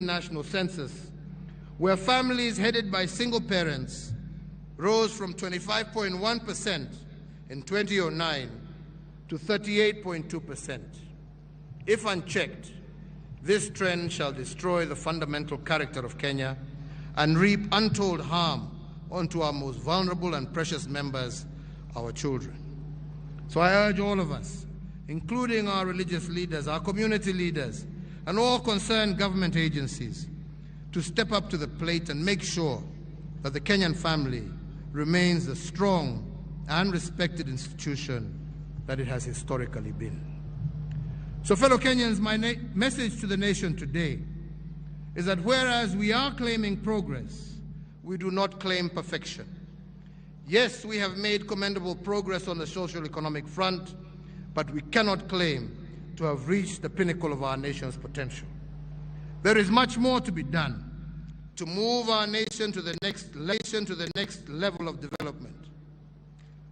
national census, where families headed by single parents rose from 25.1% in 2009 to 38.2%. If unchecked, this trend shall destroy the fundamental character of Kenya and reap untold harm onto our most vulnerable and precious members, our children. So I urge all of us, including our religious leaders, our community leaders, and all concerned government agencies, to step up to the plate and make sure that the Kenyan family remains the strong and respected institution that it has historically been. So, fellow Kenyans, my message to the nation today is that whereas we are claiming progress, we do not claim perfection. Yes, we have made commendable progress on the social-economic front, but we cannot claim to have reached the pinnacle of our nation's potential. There is much more to be done to move our nation to the next level of development.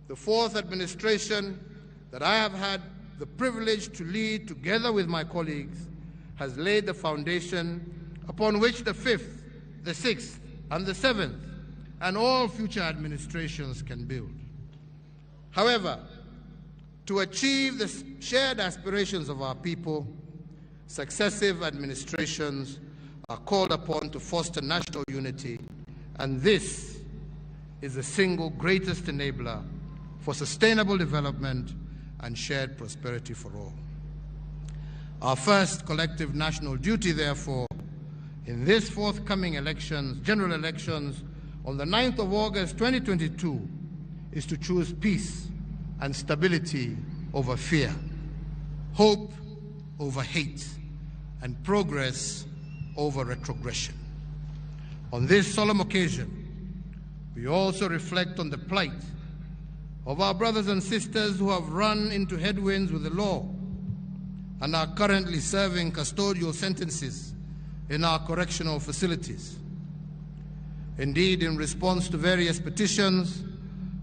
The fourth administration that I have had the privilege to lead together with my colleagues has laid the foundation upon which the fifth, the sixth, and the seventh, and all future administrations can build. However, to achieve the shared aspirations of our people, successive administrations are called upon to foster national unity, and this is the single greatest enabler for sustainable development and shared prosperity for all. Our first collective national duty, therefore, in this forthcoming elections, general elections, on the 9th of August 2022, is to choose peace and stability over fear, hope over hate, and progress over retrogression. On this solemn occasion, we also reflect on the plight of our brothers and sisters who have run into headwinds with the law and are currently serving custodial sentences in our correctional facilities. Indeed, in response to various petitions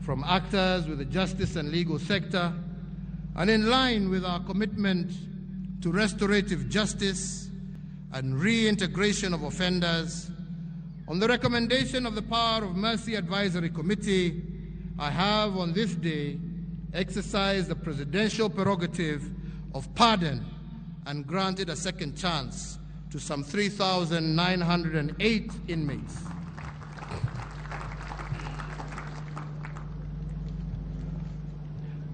from actors with the justice and legal sector, and in line with our commitment to restorative justice and reintegration of offenders, on the recommendation of the Power of Mercy Advisory Committee, I have on this day exercised the presidential prerogative of pardon and granted a second chance to some 3,908 inmates.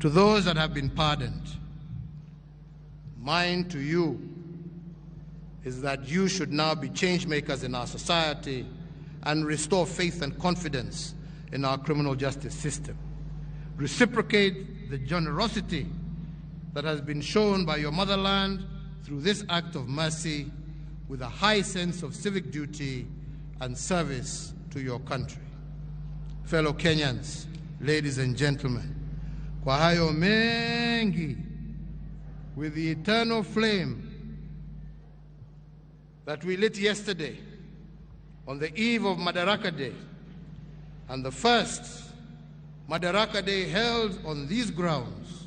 To those that have been pardoned, mine to you is that you should now be change makers in our society and restore faith and confidence in our criminal justice system. Reciprocate the generosity that has been shown by your motherland through this act of mercy with a high sense of civic duty and service to your country. Fellow Kenyans, ladies and gentlemen, kwa hayo mengi, with the eternal flame that we lit yesterday on the eve of Madaraka Day, and the first Madaraka Day held on these grounds,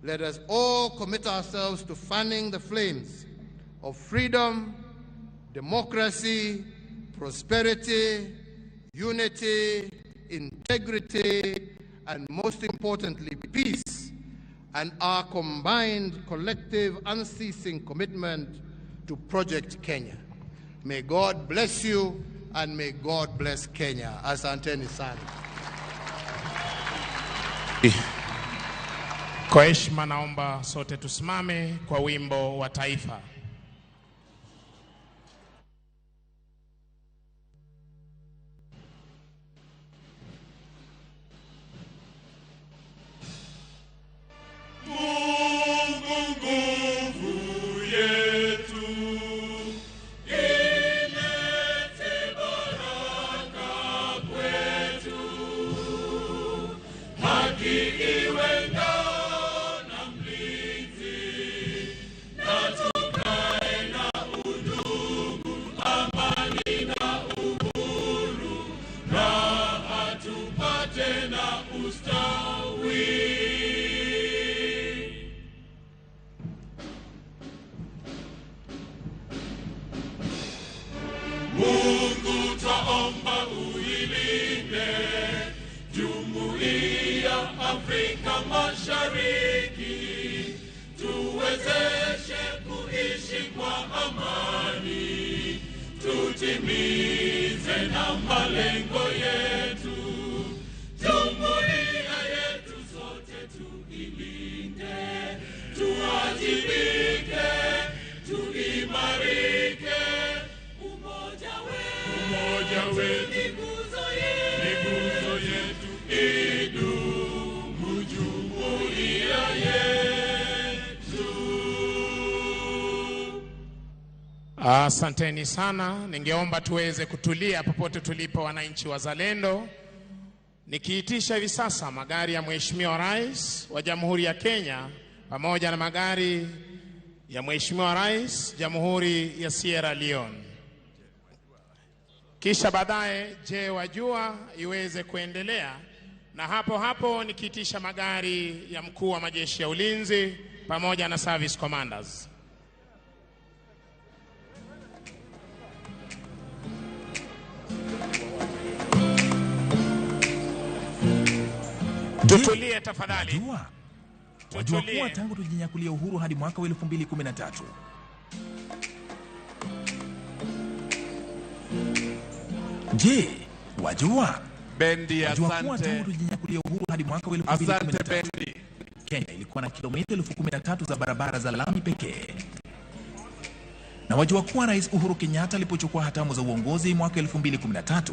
let us all commit ourselves to fanning the flames of freedom, democracy, prosperity, unity, integrity, and most importantly, peace, and our combined, collective, unceasing commitment to Project Kenya. May God bless you, and may God bless Kenya. Asanteni sana. Kwa heshima naomba sote tusimame kwa wimbo wa taifa. Iwe ngao na mlinzi, na Jumuiya Afrika Mashariki, tuwezeshe kuishi kwa amani, tutimize na malengo yetu. Jumuiya yetu sote tuilinde, tuwajibike, tuimarike. Umoja wetu ni nguzo yetu, idumu jumuiya yetu. Asanteni sana. Ningeomba tuweze kutulia popote tulipo, wananchi wazalendo. Nikiitisha hivi sasa magari ya Mheshimiwa Rais wa Jamhuri ya Kenya pamoja na magari ya Mheshimiwa Rais Jamhuri ya Sierra Leone. Kisha baadaye wajua iweze kuendelea, na hapo nikiitisha magari ya mkuu wa majeshi ya ulinzi pamoja na service commanders. Tutulie tafadhali. Wajua kuwa tangu tujinyakulia uhuru hadi mwaka wa 2013. Je, wajua? Bendi, wajua kuwa tangu tujinyakulia uhuru hadi mwaka wa 2013. Kenya ilikuwa na kilomita 13,000 za barabara za lami pekee. Na wajua kuwa Rais Uhuru Kenyatta alipochukua hatamu za uongozi mwaka 2013,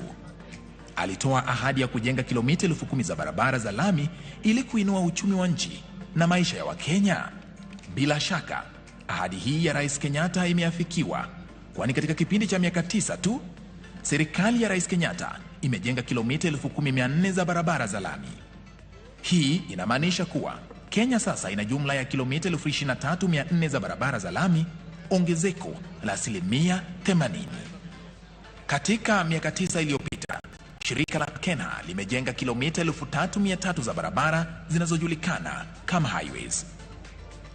alitoa ahadi ya kujenga kilomita 10,000 za barabara za lami ili kuinua uchumi wa nchi na maisha ya Wakenya. Bila shaka, ahadi hii ya Rais Kenyatta imeafikiwa, kwani katika kipindi cha miaka 9 tu, serikali ya Rais Kenyatta imejenga kilomita 10,400 za barabara za lami. Hii inamaanisha kuwa Kenya sasa ina jumla ya kilomita 23,400 za barabara za lami, ongezeko la 80%. Katika miaka 9 iliyopita, shirika la Kenya limejenga kilomita 3,300 za barabara zinazojulikana kama highways.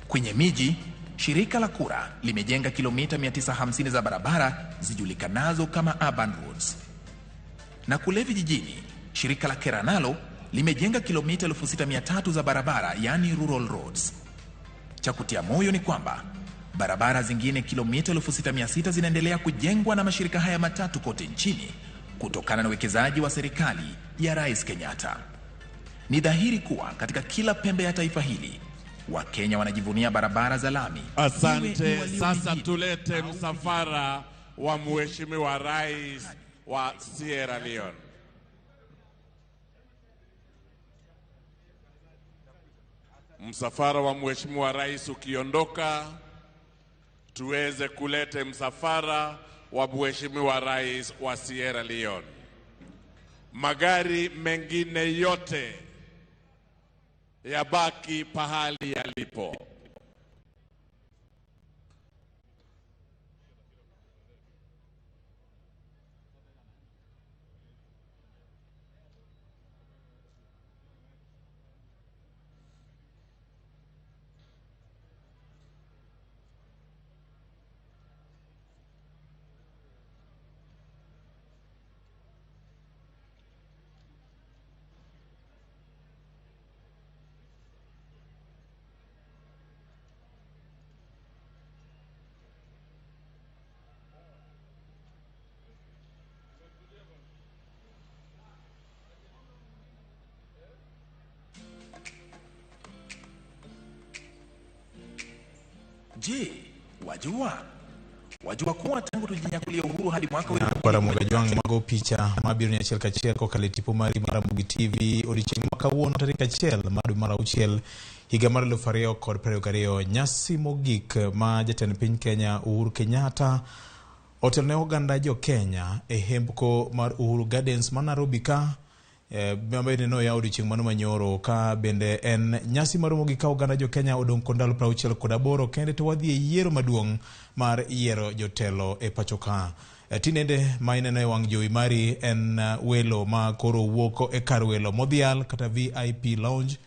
Kwenye miji, shirika la Kura limejenga kilomita 950 za barabara zijulikanazo kama urban roads. Na kule vijijini, shirika la Kera nalo limejenga kilomita 6,300 za barabara, yani rural roads. Cha kutia moyo ni kwamba barabara zingine kilomita 6,600 zinaendelea kujengwa na mashirika haya matatu kote nchini kutokana na uwekezaji wa serikali ya Rais Kenyatta. Ni dhahiri kuwa katika kila pembe ya taifa hili, Wakenya wanajivunia barabara za lami. Asante. Sasa tulete msafara wa Mheshimiwa Rais wa Sierra Leone. Msafara wa Mheshimiwa Rais ukiondoka, tuweze kulete msafara wa Mheshimiwa Rais wa Sierra Leone. Magari mengine yote yabaki pahali yalipo. Je, wajua kuwa tangu tujinyakulia uhuru hadi mwaka wa Ramogi mago picha mabiro ni achiel kachiel kokalo tipo mari mar Ramogi TV odiochieng' makawuono tarik 1 madu mar 6 higa mar 2022. Nyasi mogik ma jatend piny Kenya Uhuru Kenyatta otelne oganda jo Kenya e hembko mar Uhuru Gardens ma Nairobi ka bende no ya odiochieng' mano manyoro ka bende en nyasi mar Ramogi ka oganda jo Kenya odong' kondalo 68 kende to wadhi e yiero maduong' mar yiero jotelo e pachoka. Tinende maineno e wang' jowi mari en welo ma koro wuoko e kar welo modhial kata VIP lounge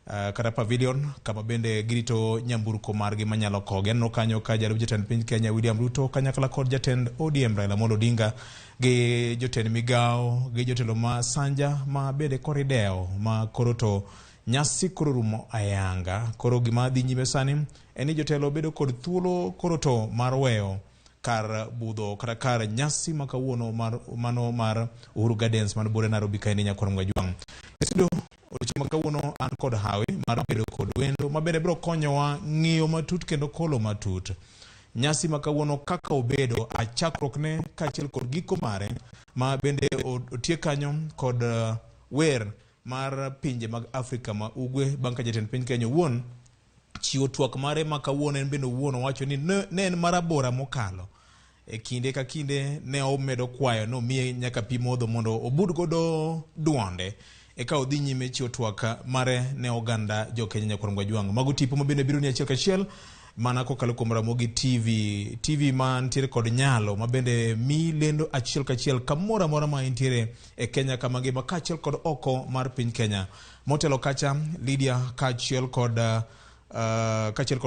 kata pavilion kama bende girito nyamburko margi manyalo koge. No kanyo ka jalup jatend piny Kenya William Ruto kanyakla kod jatend ODM Raila Amolo Odinga gi jotend migao gi jotelo ma sanja ma bende korideo ma koroto nyasi koro rumo ayanga. Koro gima dhi nyime sani eni jotelo bedo kod thuolo koroto mar weyo kar budho kata kar nyasi makawuono mano mar Uhuru Gardens man bore Nairobi kae nyakor Mwajwang. Esido odiochieng' makawuono an kod hawi mar bedo kod wendo mabende biro konyowa ng'iyo matut kendo kolo matut nyasi makawuono kaka obedo achakruokne kaachiel kod giko mare ma bende otie kanyo kod wer mar pinje mag Afrika ma ugwe bang' ka jatend piny Kenya wuon chiwo twak mare makawuono en bende wuon wacho ni ne en marabora mokalo e kinde ka kinde ne omedo kwayo no miye nyaka pi modho mondo obud godo duonde eka odhi nyime chiwo twak mare ne oganda jo Kenya nyakor Mwajwang. Mago tipo mabende biro ni achiel kachiel mana kokalo kuom Ramogi TV man tiere kod nyalo mabende mi lendo achiel kachiel kamora mora ma intiere e Kenya kama ngima kaachiel kod oko mar piny Kenya. Motelo kacha Lydia kaachiel kod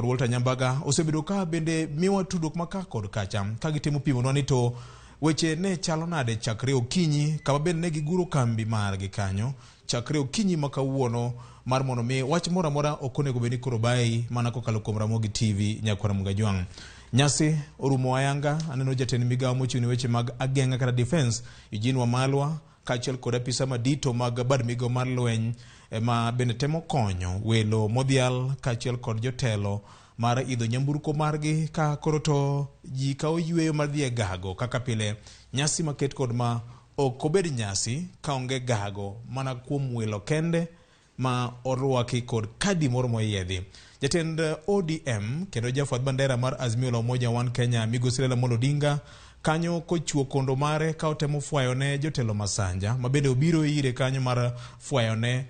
Walter Nyambaga osebedo ka bende miwa tudruok maka kod kacha ka gitimo pimo ni to weche ne chalo nade chakre okinyi kama bende ne giguro kambi margi kanyo chakre okinyi makawuono mar mondo mi wach mora mora okonego beni koro bai mana kokalo kuom Ramogi TV nyakor Mwajwang. Nyasi orumo ayanga. Aneno jatend migao mochung' ne weche mag ageng'a kata defense Eugene Wamalwa kaachiel kod apisa madito mag bad migao mar lweny ma bende temo konyo welo modhial kaachiel kod jotelo mar idho nyamburko margi ka koro to ji ka oyweyo mar dhi e gago kaka pile nyasi maket kod ma ok obed nyasi ka onge gago mana kuom welo kende ma orwaki kod kadi moro moyiedhi. Jatend ODM kendo jafuadh bandera mar Azimio la Umoja One Kenya Migosi Raila Amolo Odinga kanyo kochuo kondo mare ka otemo fwayone jotelo masanja mabende obiro ire kanyo mar fwayone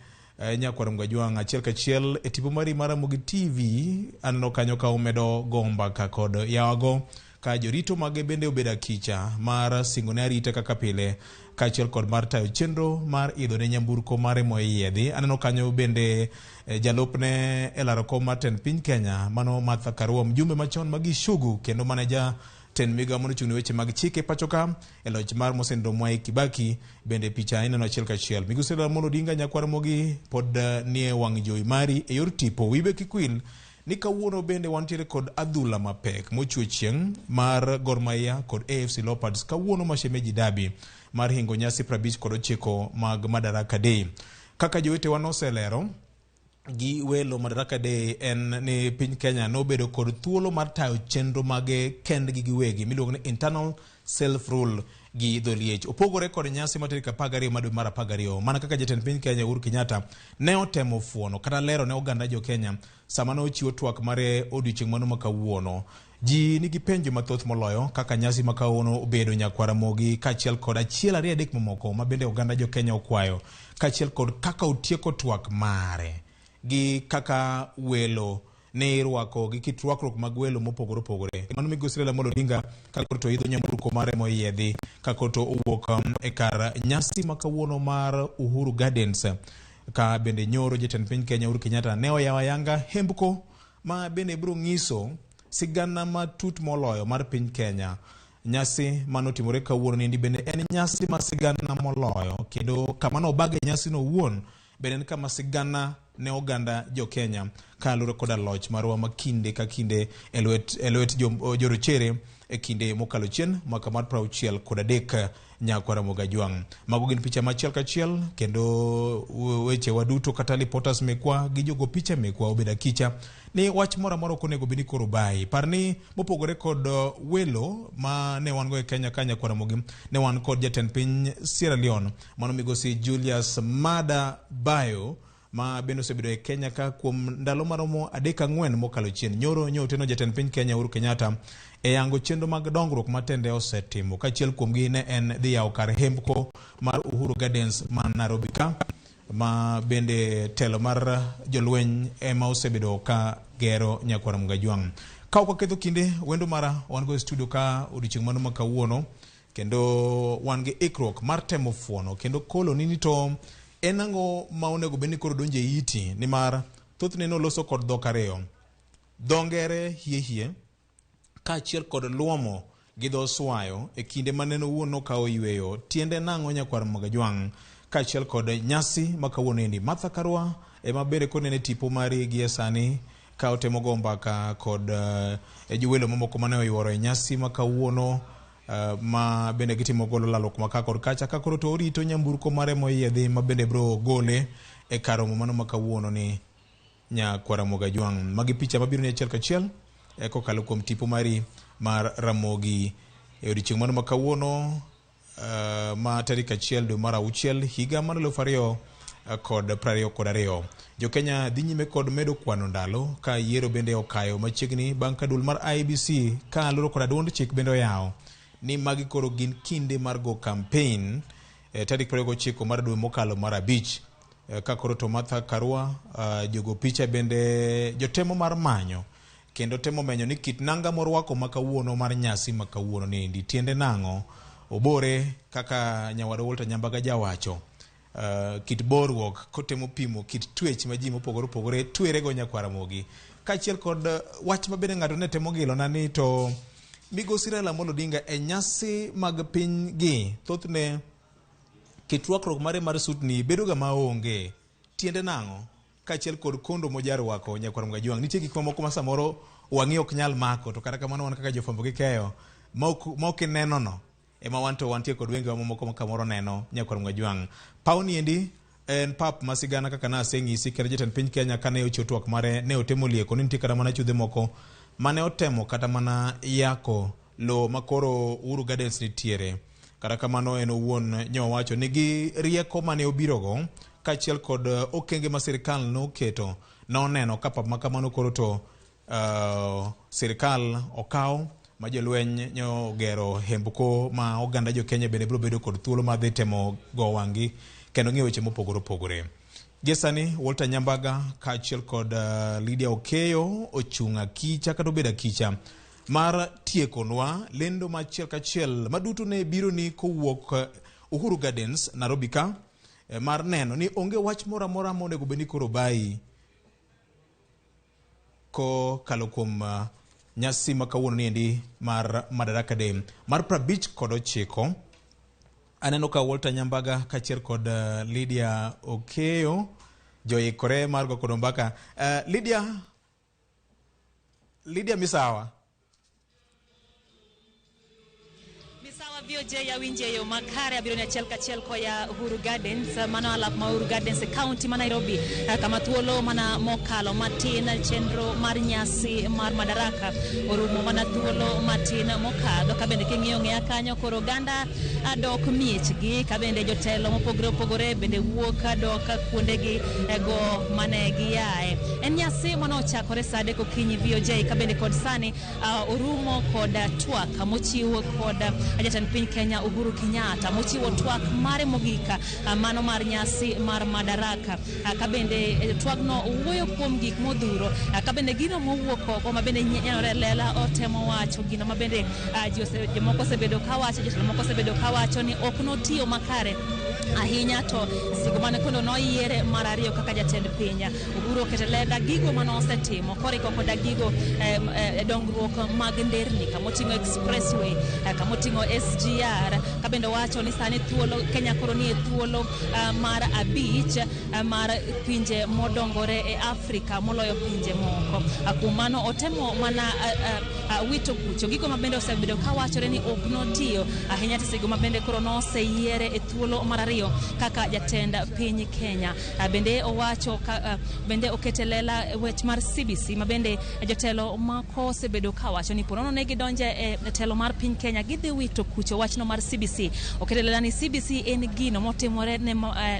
nyakor Mwajwang achiel kachiel e tipo mari mar Ramogi TV. Aneno kanyo ka umedo gomba ka kod yawago ka jorito mage bende obeda kicha mar singone arita kaka pile kaachiel kod mar tayo chenro mar idho ne nyamburko mare moyiedhi. Aneno kanyo bende jalupne elaroko mar tend piny Kenya mano Martha Karua mjumbe machon magishugu kendo maneja ten migao mochung' ne weche mag chike pachoka e loch mar Mosendo Mwai Kibaki bende picha ineno achiel kachiel. Migosi Raila Amolo Odinga nyakwa Ramogi pod nie wang' jowi mari e yor tipo wibe kikwil ni kawuono bende wantiere kod adhula mapek mochwe chieng' mar Gor Mahia kod AFC Leopards kawuono mashemeji dabi mar hingo nyasi 59 mag Madaraka Day. Kaka jowete wanoselero gi welo Madaraka Day en ni piny Kenya no bedo kod thuolo mar tayo chenro mage kend gi giwegi miluongo ni internal self rule gi dholiech. Opogore kod nyasi ma tarik 12 madwe mar 12 mana kaka jatend piny Kenya Uhuru Kenyatta ne otemo fuono kata lero ne oganda jo Kenya sama ne ochiwo twak mare odiochieng' mano makawuono. Ji nigi penjo mathoth moloyo kaka nyasi makawuono obedo nyakwa Ramogi kaachiel kod 1-2-3 mamoko ma bende oganda jo Kenya okwayo kaachiel kod kaka otieko twak mare gi kaka welo ne irwako gi kit rwakruok mag welo mopogore opogore. Mano Migosi Raila Amolo Odinga ka koro to idho nyamburko mare moyiedhi ka koro to owuok e kar nyasi makawuono mar Uhuru Gardens ka bende nyoro jatend piny Kenya Uhuru Kenyatta ne oyawo ayanga hembko ma bende biro ng'iso sigana matut moloyo mar piny Kenya. Nyasi manotimore kawuono ni bende en nyasi ma sigana moloyo kendo kama no bage nyasi no wuon bende en kama sigana ne oganda jo Kenya ka lura koda loch marwa makinde ka kinde e lwet jorochere e kinde mokalo chien mwaka mar 63 nyakwa Ramogi Ajwang. Mago gin picha machiel kachiel kendo weche waduto kata reporters mekwa gi jogo picha mekwa obeda kicha ni wach mora mora konego bini koro bai parni mopogore kod welo ma ne wan go e Kenya kanya kwa Ramogi ne wan kod jatend piny Sierra Leone mano Migosi Julius Maada Bio ma bendo sebedo e Kenya ka kuom ndalo maromo 3-4 mokalo chien. Nyoro nyoteno jatend piny Kenya Uhuru Kenyatta e yango chenro mag dongruok matende osetimo kaachiel kuom gi ne en dhi yawo kar hembko mar Uhuru Gardens man Nairobi ka ma bende telo mar jolweny ema osebedo ka gero nyakwa Ramogi Ajwang. Ka ok ketho kinde wendo mara wan go e studio ka odiochieng' mano makawuono kendo wan gi ikruok mar temo fuono kendo kolo ni to enango ma onego beni koro donje iti ni mar thothne noloso kod dhok ariyo, dho ngere hie kaachiel kod luomo gi dho swayo e kinde maneno owuon nokawo yweyo tiende nang'o nyakwar Mogajwang' kaachiel kod nyasi ma kawuono endi. Martha Karua ema bende konene tipo mari gie sani ka otemo go mbaka kod jowelo mamoko mane oyuoro e nyasi ma kawuono ma bende gitimo golo lalok maka kod kacha ka koro to orito nyamburko mare moyiedhi ma bende bro gole e karomo mano ma kawuono ni nyakwar Mogajwang'. Magi picha mabiro ni achiel kachiel kokalo kuom tipo mari mar Ramogi e odiochieng' mano ma kawuono ma tarik 1 dwe mar 6 higa mar 2022. Jo Kenya dhi nyime kod medo kwano ndalo ka yiero bende okayo machiegni bang' ka duol mar IEBC ka loro kod duond chik bende oyawo ni magi koro gin kinde mar go campaign tarik 29 mar dwe mokalo mar 5 ka koro to Martha Karua jogo picha bende jotemo mar manyo kendo temo menyo ni kit nanga morwako makawuono mar nyasi makawuono ni tiende nang'o obore kaka nyawado Walter Nyambaga jawacho kit borruok kotemo pimo kit twech ma ji mopogore opogore twere go nyakwar Ramogi kaachiel kod wach ma bende ng'ato ne temo gilona ni to migosi Raila Amolo Odinga e nyasi mag piny gi thothne kit rwakruok mare mar sutni bedo ga maonge tiende nang'o kaachiel kod kondo mojarwako nyakwar Mogajwang'. Nitie gik mamoko ma samoro wang'i ok nyal mako to kata kamano wan kaka jofwambo gi keyo ma ok inenono ema wantie kod wenge mamoko ma kamoro neno nyakwar Mogajwang'. Pawni endi en pap masigana kaka na aseng'isi kendo jatend piny Kenya kane ochiwo twak mare ne otemo lieko ni nitie kata mana chudhe moko mane otemo kata mana yako lo makoro Uhuru Gardens nitiere. Kata kamano en owuon nyowacho nigi rieko mane obirogo kaachiel kod okenge ma sirikal noketo noneno ka pap makamano koro to sirikal okaw ma jolweny nyogero hembko ma oganda jo Kenya bende biro bedo kod thuolo ma dhi temo go wang'i kendo ng'eyo weche mopogore opogore. Gesani Walter Nyambaga kaachiel kod Lydia Okeyo ochung' akicha kata obedo akicha mar tiekonwa lendo machiel kachiel maduto ne biro ni kowuok Uhuru Gardens Nairobi ka mar neno ni onge wach moro amora monego bed ni koro bayi ko kalo kuom nyasi ma kawuono ni endi mar Madaraka Day mar 59. Aneno ka Walter Nyambaga kaachiel kod Lydia Okeyo joikore mar go kod mbaka. Lydia misawa VOJ ya winje yo makare abiro ni achiel kachiel koya Uhuru Gardens mano alap ma Uhuru Gardens county ma Nairobi kama thuolo mana mokalo matin chenro mar nyasi mar Madaraka orumo mana thuolo matin mokadho ka bende king'iyo ng'eya kanyo koro ganda dok miechgi ka bende jotelo mopogore opogore bende wuok dok kuondegi go mane giyae. En nyasi mano ochakore saa 3 okinyi VOJ ka bende kod sani orumo kod twak mochiwo kod jatend piny Kenya Uhuru Kenyatta mochiwo twak mare mogika mano mar nyasi mar Madaraka ka bende twagno wuoyo kuom gik modhuro ka bende gino mowuok oko ma bende nyenore lela otemo wacho gino ma bende jomoko osebedo kawacho jotelo moko osebedo kawacho ni ok notiyo makare ahinya to sigo mane kondo noyiere mar ariyo kaka jatend piny. Uhuru oketeleda gigo mane osetimo koriko koda gigo dongruok mag nderni kamoting'o expressway kamoting'o SGR ka bende wacho ni sani thuolo Kenya koro ni thuolo mar 5 mar pinje modongore e Afrika moloyo pinje moko. Kumano otemo mana wito kucho gigo mabende osebedo kawachore ni ok notiyo ahinya sigo mabende koro noseyiere e thuolo mar ariyo kaka jatend piny Kenya. Bende owacho bende oketelela wech mar CBC mabende jotelo mako osebedo kawacho ni ponono ne gidonje e telo mar piny Kenya gidhi wito kucho wachno mar CBC. Oketelela ni CBC en gino motimore ne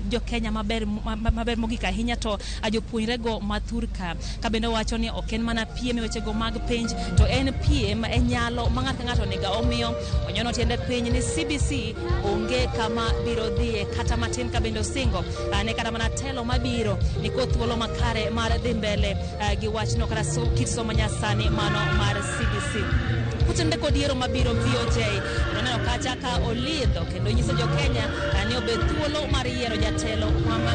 jo Kenya maber mogik ahinya to jopuonjre go mathurka ka bende wacho ni ok en mana piem weche go mag penj to en piem e nyalo ma ng'ato ka ng'ato nega omiyo onyono tiende piny ni CBC onge kama biro dhie kata matin ka bende osingo ne kata mana telo mabiro ni ko thuolo makare mar dhi mbele gi wachno kata kit somo nyasani mano mar CBC. kutende kodiero mabiro VOJ noneno kacha ka olidho kendo nyiso jo Kenya ni obed thuolo mar yiero jatelo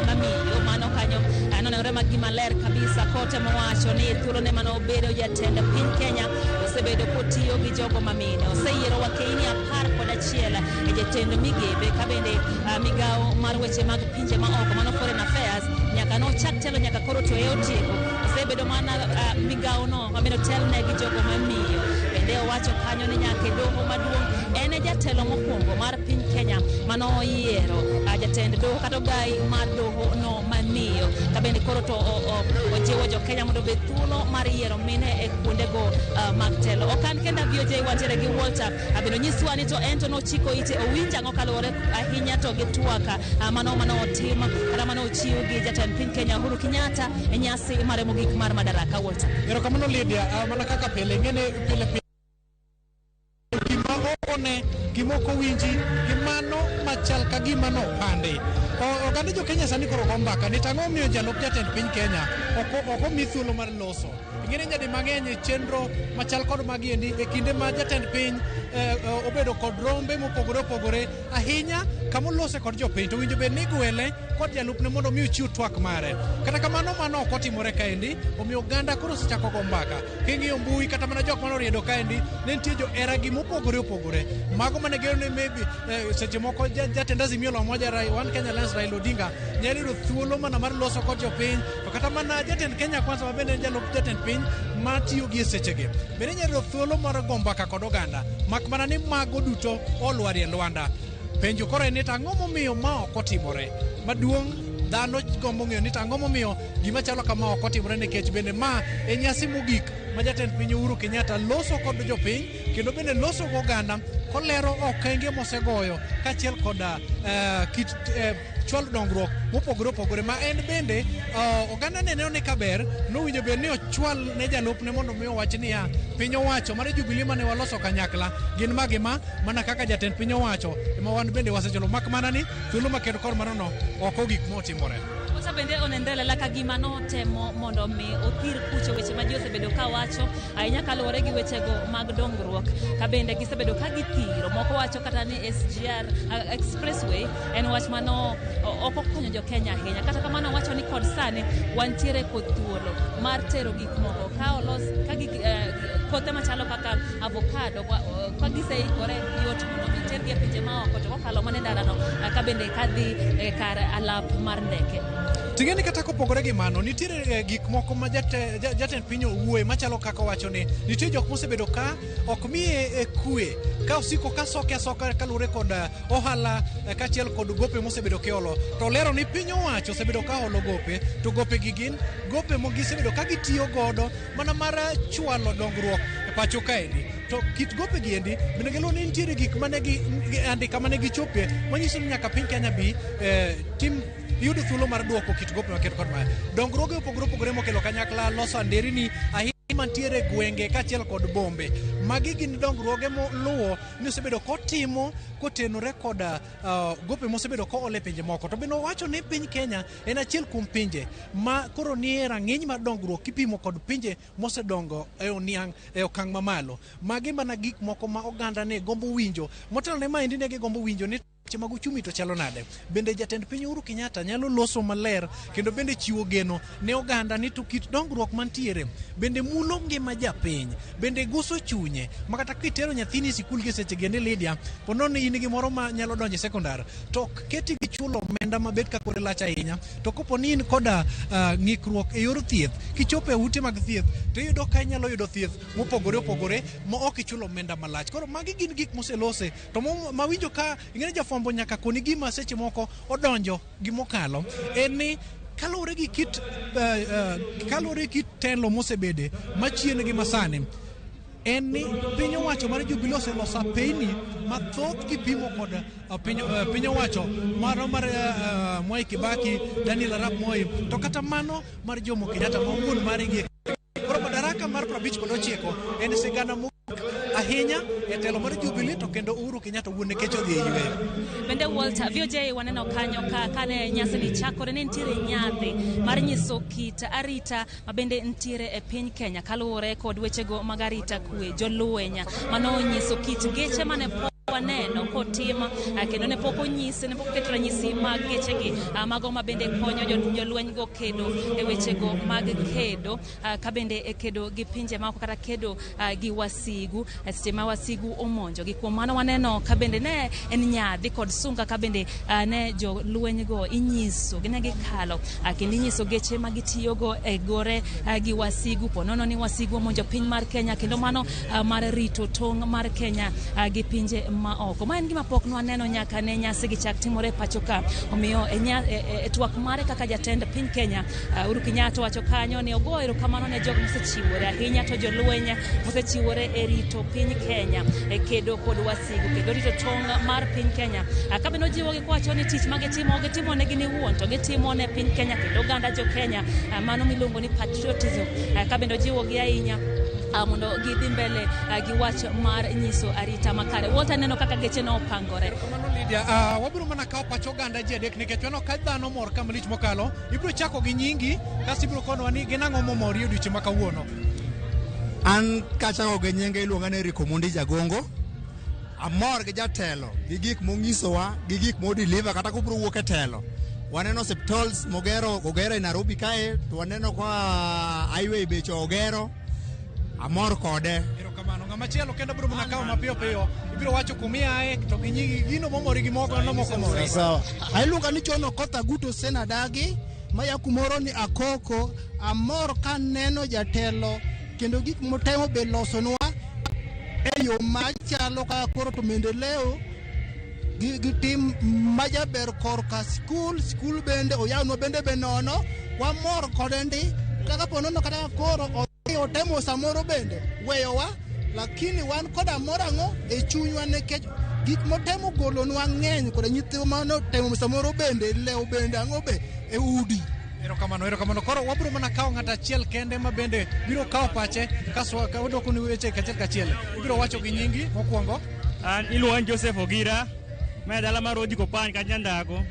mamiyo mano kanyo nonenore magima ler kabisa kote mowacho ni thuolo ne mano obedo jatend piny Kenya osebedo kotiyo gi jogo mamine oseyiero wakeini 11 e jatend migepe kabende migao mar weche mag pinje ma oko mano foreign affairs nyaka no chak telo nyaka koro to e otieko osebedo mana migao no mabiro telne gi jogo mamiyo bende owacho kanyo ni nyaka doho maduong' ene jatelo mokwongo mar piny Kenya mano oyiero jatend doho kata gai mar doho no mamiyo kabende koro to ojiwo jo Kenya mondo bed thuolo mar yiero mine e kuonde go mag telo okan kenda VOJ wantere gi Walter abiro nyiswa ni to ento no chiko ite owinja ngokalore ahinya to gi twaka mano otim kata mano ochiw gi jatend piny Kenya Uhuru Kenyatta e nyasi mar Ramogi mar Madaraka. Walter erokamano Lydia mana kaka pile ngene pile gimoko winji gimano machal ka gimano pande oganda jo Kenya sani koro gombaka ni tang'o miyo jalup jatend piny Kenya oko mi thuolo mar loso ingene nyadi mang'eny chenro machal kod magiendi e kinde ma jatend piny obedo kod rombe mopogore opogore ahinya kama olose kod jopiny to winjo bed ni gwele kod jalupne mondo mi ochiw twak mare kata kamano mano ok otimore kaendi omiyo oganda koro osechako go mbaka king'iyo mbui kata mana jok mano riedo kaendi ne nitie jo eragi mopogore opogore mago mane gero ne maybe seche moko jatend Azimio la Umoja One Kenya Alliance Raila Odinga nyalo yudo thuolo mana mar loso kod jopiny to kata mana jatend Kenya Kwanza mabende jalup jatend piny matiyo gi sechege bende nyalo yudo thuolo mar go mbaka kod oganda mak mana ni mago duto olwar e Lwanda penjo koro en ni tang'o momiyo ma ok otimore maduong' dhano gombo ng'eyo ni tang'o momiyo gima chalo kama ok otimore nikech bende ma e nyasi mogik ma jatend piny Uhuru Kenyatta loso kod jopiny kendo bende loso go oganda kolero okenge mosegoyo kachiel kod kit chwal dongruok mopogore opogore ma en bende oganda neno ni kaber nowinjo bed ni ochwal ne jalupne mondo mi owach niya piny owacho mar Jubilee mane waloso kanyakla gin magima mana kaka jatend piny owacho ema wan bende wasecholo mak mana ni thuolo makedo kor marano oko gik motimore bende onendelela ka gima no temo mondo mi othir kucho weche ma ji osebedo ka wacho ahinya kaluwore gi wechego mag dongruok ka bende gisebedo ka githiro moko wacho kata ni SGR expressway en wach mano ok okonyo jo Kenya ahinya kata kamano wacho ni kod sani wantiere kod thuolo mar tero gik moko ka olos ka kothe machalo kaka avocado ka giseikore yot mondo mi tergi e pinje ma oko to kokalo mana ndalano ka bende kadhi kar alap mar ndeke tingeni kata kopogore gi mano nitiere gik moko ma jatend piny owuoye machalo kaka wacho ni nitie jok mosebedo ka ok miye kwe ka osiko ka soka kalure kod ohala kachiel kod gope mosebedo kiolo to lero ni piny owacho osebedo ka holo gope to gope gi gin gope mogisebedo ka gitiyo godo mana mar chwalo dongruok e pacho kaendi to kit gope gi endi bende gelo ni nitiere gik mane andika mane gichopie manyiso ni nyaka piny Kenya bi tim yudo thuolo mar duoko kit gope makedo kod maya dongruoge opogore opogore mokelo kanyakla loso anderini mantiere gwenge kachiel kod bombe magi gin dongruoge moluwo ni osebedo kotimo kotenore kod gope mosebedo ko ole pinje moko to bende wacho ni piny Kenya en achiel kuom pinje ma koro nie rang'iny mar dongruok kipimo kod pinje mosedongo e okang' mamalo magi mana gik moko ma oganda ne gombo winjo motelo ne maendi ne gombo winjo ni mag uchumi to chalo nade bende jatend piny Uhuru Kenyatta nyalo loso maler kendo bende chiwo geno ne oganda ni to kit dongruok mantiere bende mulo ngima japiny bende guso chunye makata kitero nyathini sikul gi seche gende Lydia pono ni in gimoro ma nyalo donje sekondar to keti gi chulo omenda mabet ka kore lach ahinya to kopo ni in koda ng'ikruok e yor thieth kichopo e ute mag thieth to iyudo ka inyalo yudo thieth mopogore opogore ma ok ichulo omenda malach koro magi gin gik moselose to mawinjo ka ing'e jafwambo nyaka koni gima seche moko odonjo gimokalo en ni kalore gi kit telo mosebede machien gi masani en ni piny owacho mar Jubilee oseloso apeyni mathoth kipimo kod piny owacho mar Mwai Kibaki, Daniel Arap Moi to kata mano mar Jomo Kenyatta ma wuon mare gi koro Madaraka mar 59 en sigana ahinya e telo mar Jubilee to kendo Uhuru Kenyatta wuon nikech odhi e yweyo. Bende Walter VJ waneno kanyo kane nyasi ni chakore ne ntiere nyadhi mar nyiso kit arita mabende ntiere e piny Kenya kaluwore kod wechego mag arita kwe jolweny mano nyiso kit geche mane waneno kotima kendo ne pok onyisi ne pok keto ranyisi mag gechegi mago mabende konyo jolweny go kedo e wechego mag kedo ka bende e kedo gi pinje maoko kata kedo gi wasigu seche ma wasigu omonjo gi kuom mano waneno ka bende ne en nyadhi kod sunga ka bende ne jolweny go inyiso ne gikalo kendo inyiso geche ma gitiyogo e gore gi wasigu ponono ni wasigu omonjo piny mar Kenya kendo mano mar rito tong' mar Kenya gi pinje maoko. Ma en gima pok nwaneno nyaka ne nyasi gi chak timore pacho ka. Omiyo e twak mare kaka jatend piny Kenya Uhuru Kenyatta wacho kanyo ne ogo erokamano ne jogo mosechiwore ahinya to jolweny mosechiwore e rito piny Kenya e kedo kod wasigu kendo rito tong' mar piny Kenya. Ka bende ojiwo gi kwacho ni tich gitimo ne gini wuon to gitimo ne piny Kenya kendo oganda jo Kenya mano miluongo ni patriotism. Ka bende ojiwo gi ahinya mondo gidhi mbele gi wach mar nyiso arita makare. Walter neno kaka geche no opangore. Lydia, wabiro mana kao pacho ganda ji adek nikech wano ka dhano mor kama lich mokalo. Ibiro chako gi nyingi kasi ibiro kono ni ginang'o momori odiochieng' ma kawuono. An kachako gi nyinge iluonga ni Riko Mundi Jagongo. Amor gi jatelo gi gik monyisowa gi gik modeliver kata kubiro wuok e telo. Waneno hospitals ogero e Nairobi kae to waneno kwa highway becho ogero. Amor kode. Erokamano. Ng'ama chielo kendo biro mana kawo mapiyo piyo. Ibiro wacho kumiae to gi nyingi gino momori gi moko no moko mori. Sawa. Ailuonga ni Chono Kotha Guto Senadagi maya kumoro ni Akoko. Amor ka neno jatelo kendo gik motemo be losonwa e yo machalo ka koro to maendeleo gi tim majaber korka school bende oyawnwa bende be nono wamor kode ndi kaka ponono kata koro otemo samoro bende weyowa lakini wan koda morang'o e chunywa nikech gik motemo golonwa ng'eny koda nyithiwa mano temo samoro bende lew bende ang'o be e udi. Erokamano. Koro wabiro mana kawo ng'at achiel kende ma bende biro kawo pache kaso wadoko ni weche kachiel. Ibiro wacho gi nyingi mokwongo. An iluonga ni Joseph Ogira ma dala mar Odi Kopany ka Nyandago.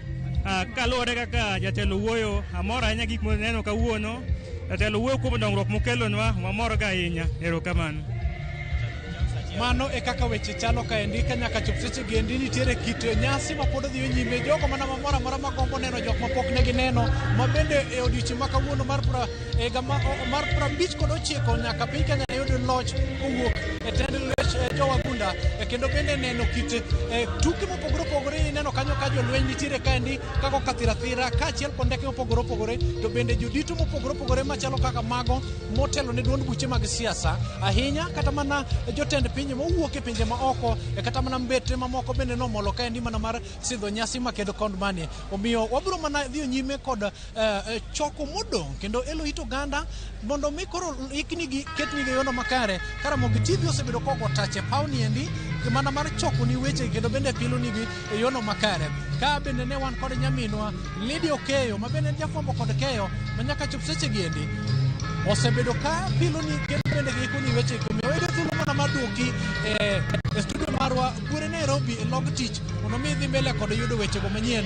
Kaluwore kaka jatelo wuoyo amor ahinya gik moneno kawuono. Jatelo wuoyo kuom dongruok mokelonwa mamor ga ahinya. Erokamano. Mano e kaka weche chalo kaendi ka nyaka chop seche gendi nitiere kit nyasi ma pod dhi nyime jogo mana mamora ma gombo neno jok mapok ne gineno ma bende e odiochieng' ma kawuono mar 59 nyaka piny Kenya yud loch owuok e tend lwech jowagunda kendo bende neno kit tuke mopogore opogore neno kanyo ka jolweny nitiere kaendi kako kathirathira kaachiel kod ndeke mopogore opogore to bende jodito mopogore opogore machalo kaka mago motelo ne duond buche mag siasa ahinya kata mana jotend pinje mowuok e pinje maoko kata mana mbete mamoko bende nomolo kaendi mana mar sidho nyasi makedo kod manie. Omiyo wabiro mana dhi nyime kod choko modong' kendo elo it oganda mondo mi koro iknigi ketnigi yono makare Ramogi TV osebedo kogo tache pawni endi mana mar choko ni weche kendo bende pilo nigi e yono makare. Ka bende ne wan kod nyaminwa Lydia Okeyo ma bende jafwambo kod keyo ma nyaka chop seche giendi osebedo ka pilo ni kendo bende giko ni weche kumiyo wede thulo mana maduoki e studio marwa Bure Nairobi e log tich mondo mi dhi mbele kod yudo weche go manyien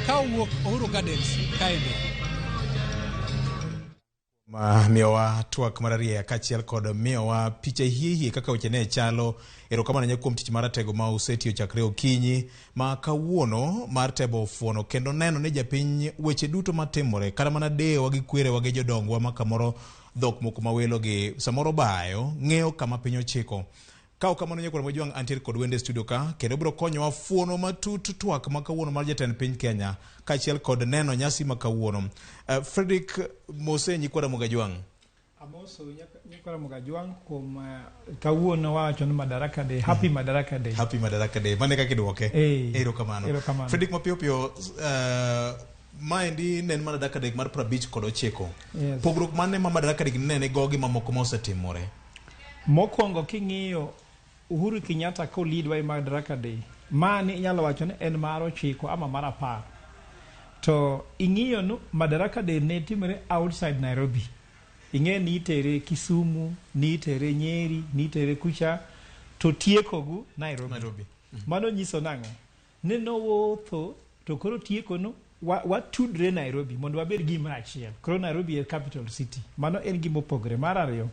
ka owuok Uhuru Gardens kaendi. Miyowa twak mararie kachiel kod miyowa picha hie kaka weche ne chalo. Erokamano nya kuom tich maratego ma usetiyo chakre okinyi ma kawuono mar tebo fuono kendo neno ne japiny weche duto matimore kata mana dewa gi kwerewa gi jodongwa ma kamoro dhok moko mawelo gi samoro bayo ng'eyo kama piny ochiko. Kao kamano nyakoro mojwang' antiere kod wende studio ka kendo biro konyowa fuono matut twak ma kawuono mar jatend piny Kenya kaachiel kod neno nyasi ma kawuono. Frederick Mose nyikwara Mugajwang'. Amoso nyikwara Mugajwang' kuom kawuono wacho ni Madaraka Day. Happy Madaraka Day. Happy Madaraka Day. Mane kaka idwoke. Erokamano. Frederick mapiyo maendi nen Madaraka Day mar 59. Pogruok mane ma Madaraka Day nene gogi mamoko mosetimore. Mokwongo king'iyo Uhuru Kenyatta ko lead wa Madaraka Day mani inyalo wacho ni en mar 9 ama mar 10 to ing'iyo no Madaraka Day ne timore outside Nairobi. Ing'e ni itere Kisumu, ni itere Nyeri, ni itere kucha to tieko Nairobi. Mano nyiso nang'o ne nowuotho to koro tieko no watudre Nairobi mondo wabed gima achiel. Koro Nairobi e capital city. Mano en gima opogore. Mar ariyo,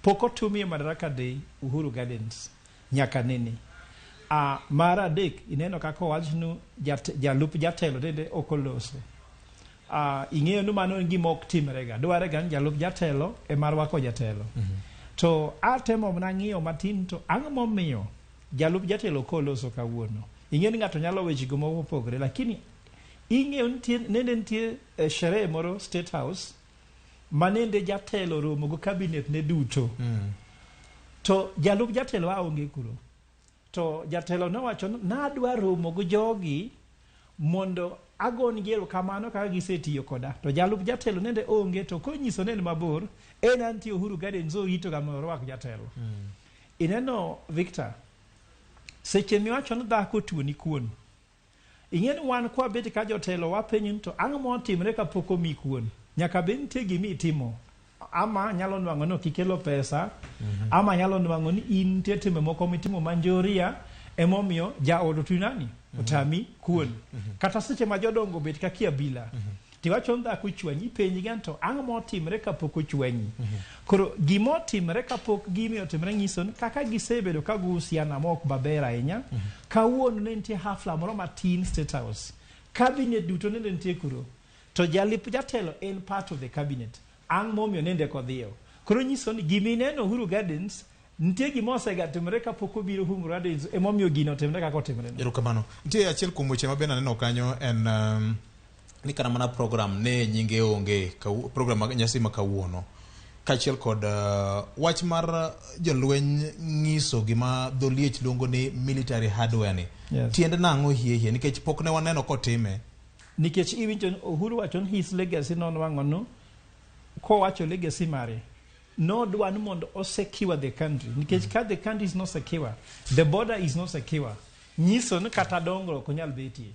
pok otumie Madaraka Day Uhuru Gardens nyaka nene. Mar adek, ineno kaka owachnu jalup jatelo dende ok oloso. Ing'eyo ni mano en gima ok timrega. Dware ga jalup jatelo e marwako jatelo. To atemo mana ng'iyo matin to ang'o momiyo jalup jatelo koloso kawuono. Ing'eyo ni ng'ato nyalo weche go mopogore, lakini ing'eyo nende nitie sherehe moro State House manende jatelo romo go cabinet ne duto. To jalup jatelo aonge kuro. To jatelo nowacho nadwa romo go jogi mondo agon gero kamano kaka gisetiyo koda. To jalup jatelo nende onge, to konyiso nende mabor en antie Uhuru Gardens rito kama orwak jatelo. Ineno Victor, seche miwacho ni dhako tuo ni kuon. Ing'eni wan kwa beti ka jotelo wapenyin to ang'o motimre kapok omi kuon. Nyaka be nitie gima itimo. Ama nyalo nwang'o no kikelo pesa, ama nyalo nwang'o ni in nitie time moko mitimo manjoria emomiyo jaod tunani otami kuon. Kata seche ma jodongo bet kakia bila. Tiwacho dhako chwanyi penji gan to ang'o motimre kapok ochwanyi. Koro gima otimre kapok gimi otimre nyiso ni kaka gisebedo ka gusiana mok maber ahinya. Kawuono ne nitie hafla moro matin State House. Cabinet duto nende nitie kuro. To jalup jatelo en part of the cabinet. Ang' momiyo nende kodhiyo. Koro nyiso ni gimineno Uhuru Gardens nitie gima osegatimre kapok obiro Uhuru Gardens emomiyo gino otimre kaka otimre. Erokamano. Nitie achiel kuom weche mabe naneno kanyo en ni kana mana program ne nyinge onge program nyasi ma kawuono. Kachiel kod wach mar jolweny ng'iso gima dholiech luongo ni military hardware ni. Tiende nang'o hie nikech pok ne waneno kotime. Nikech iwinjo Uhuru wacho ni his legacy non wang'ono ko wacho legacy mare. No dwan mondo o secure the country. Nikech ka the country is not secure, the border is not secure. Nyiso ni kata dongro konyal betie.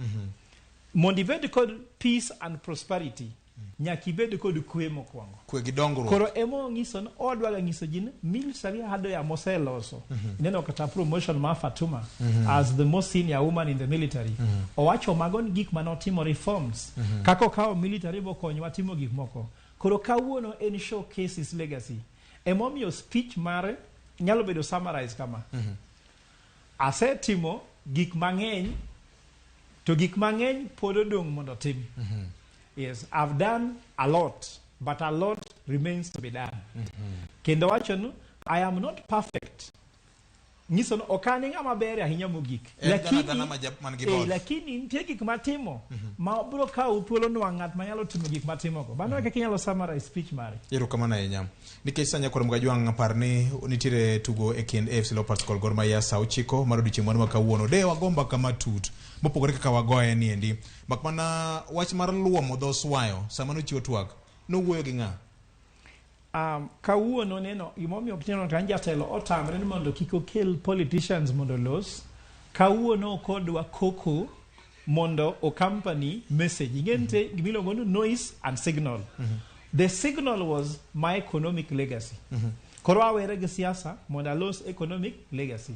Mondo ibed kod peace and prosperity. Nyaki bed kod kwe mokwongo. Kwe gi dongruok. Koro emo ngiso no odwaga ngiso jin military hardware moseloso. Ineno kata promotion ma Fatuma as the most senior woman in the military. Owacho magon gik manotimo reforms. Kako kao military bokonyo watimo gik moko. Koro kawuono en showcase his legacy. Emomiyo speech mare nyalo bedo summarize kama. Asetimo gik mang'eny to gik mang'eny pod odong' mondo tim. Yes, I've done a lot, but a lot remains to be done. Kendo wacho no, I am not perfect. Nyiso no okane ng'ama ber ahinya mogik. Lakini nitie gik matimo ma biro kawo thuolo no ng'at ma nyalo timo gik matimo go. Bano kaka nyalo summarize speech mare. Erokamano ahinya. Nikech sanya koro mgajwang' parni nitiere tugo e kind AFC Leopards kod Gor Mahia saa 9 mar odiechieng' ma kawuono. De wagomba kama tut. Mopogore kaka wagoye ni endi. Makmana wach mar luomo dho swayo sama nochiwo twak. Nowuoyo gi ng'a? Kawuono neno gimomiyo kiteno kan jatelo otamre ni mondo kik okel politicians mondo los. Kawuono kodwa koko mondo o company message. Ingente gimiluongo ni noise and signal. The signal was my economic legacy. Koro awere gi siasa mondo los economic legacy.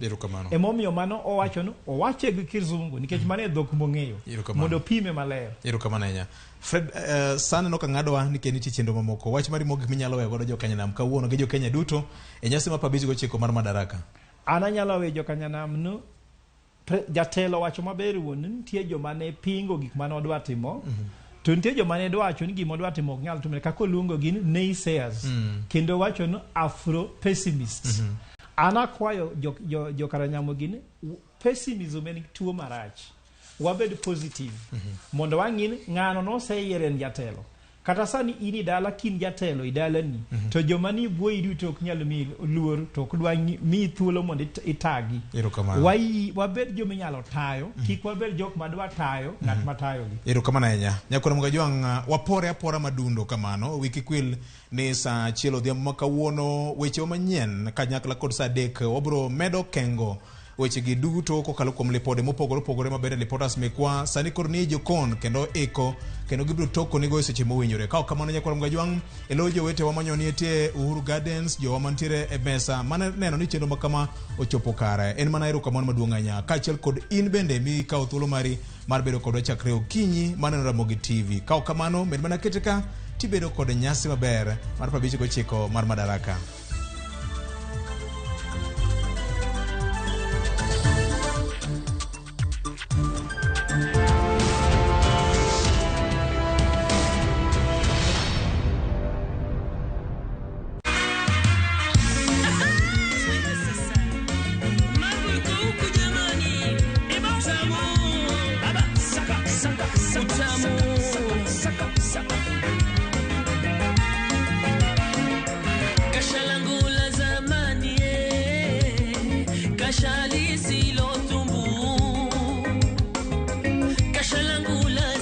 Emomiyo mano owacho no owache gi kizungu nikech mane dhok mong'eyo mondo pime maler. Erokamano ahinya. Fred sana no kang'adwa nikech nitie chenro mamoko. Wach mari mogik minyalo weyo godo jo Kenya nam kawuono gi jo Kenya duto e nyasi ma pabisi go chiko mar Madaraka. Ana nyalo weyo jo Kenya nam no jatelo wacho maber wuon nitie joma ne pingo gik mane odwa timo. To nitie joma ne dwacho ni gima odwa timo ok nyal timre kaka luongo gin naysayers. Kendo wacho no afro pessimists. Ana kwayo jo karanyamo gin pessimism en tuo marach. Wabed positive. Mondo wang'in ng'ano no seyieren jatelo. Kata sani ini dala kin jatelo idalani. To joma ni buoi duto ok nyal mi luor to ok dwa mi thuolo mondo itagi. Wabed joma nyalo tayo, kik wabed jok madwa tayo, ng'at matayo gi. Erokamano ahinya. Nyakoro mgajwang' wapore apora madundo kamano. Wiki kwil ni saa 1 odhiambo ma kawuono weche manyien kanyakla kod saa 3 wabro medo kengo weche gi duto kokalo kuom lipode mopogore opogore mabende reporters mekwa sani korni jokon kendo eko kendo gibiro toko nigo e seche mowinjore. Ka kamano nyakwara mgajwang' elo jowete wa manyoni etie Uhuru Gardens, jowa mantiere e mesa mane neno ni chenro makama ochopo kare. En mana erokamano maduong' ahinya kaachiel kod in bende mikawo thuolo mari mar bedo kodwa chakre okinyi maneno Ramogi TV. Ka kamano med mana kete ka tibedo kod nyasi maber mar 59 mar Madaraka. Kashalangu la